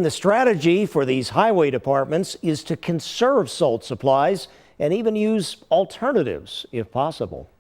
The strategy for these highway departments is to conserve salt supplies and even use alternatives if possible.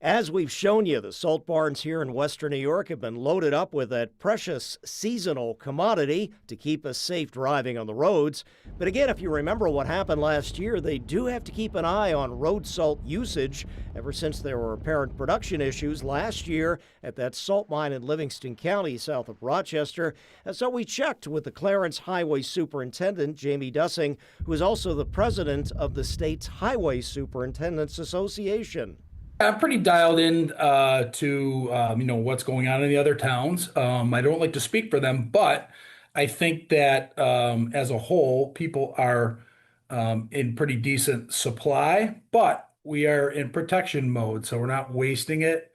As we've shown you, the salt barns here in western New York have been loaded up with that precious seasonal commodity to keep us safe driving on the roads. But again, if you remember what happened last year, they do have to keep an eye on road salt usage ever since there were apparent production issues last year at that salt mine in Livingston County south of Rochester. And so we checked with the Clarence Highway Superintendent, Jamie Dussing, who is also the president of the state's Highway Superintendents Association. I'm pretty dialed in to what's going on in the other towns. I don't like to speak for them, but I think that as a whole, people are in pretty decent supply, but we are in protection mode, so we're not wasting it.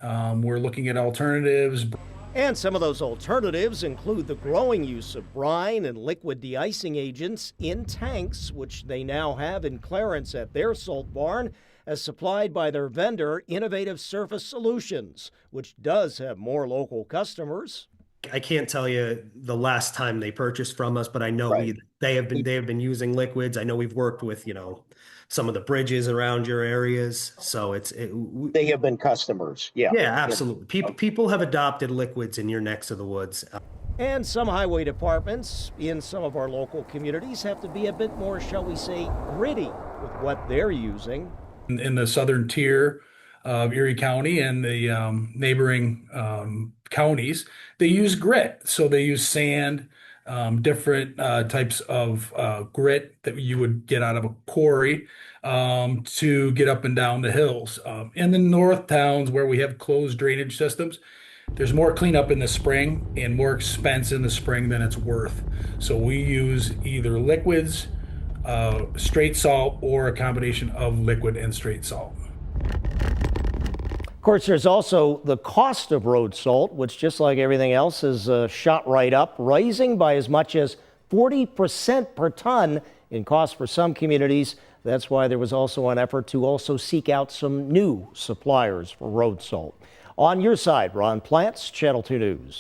We're looking at alternatives. And some of those alternatives include the growing use of brine and liquid de-icing agents in tanks, which they now have in Clarence at their salt barn, as supplied by their vendor, Innovative Surface Solutions, which does have more local customers. I can't tell you the last time they purchased from us, but I know they have been using liquids. I know we've worked with, some of the bridges around your areas. So they have been customers. Yeah. Yeah, absolutely. People have adopted liquids in your necks of the woods. And some highway departments in some of our local communities have to be a bit more, shall we say, gritty with what they're using. In the southern tier of Erie County and the neighboring counties, they use grit. So they use sand, different types of grit that you would get out of a quarry to get up and down the hills. In the north towns where we have closed drainage systems, there's more cleanup in the spring and more expense in the spring than it's worth. So we use either liquids, straight salt, or a combination of liquid and straight salt. Of course, there's also the cost of road salt, which just like everything else is shot right up, rising by as much as 40% per ton in cost for some communities. That's why there was also an effort to also seek out some new suppliers for road salt. On your side, Ron Plants, Channel 2 News.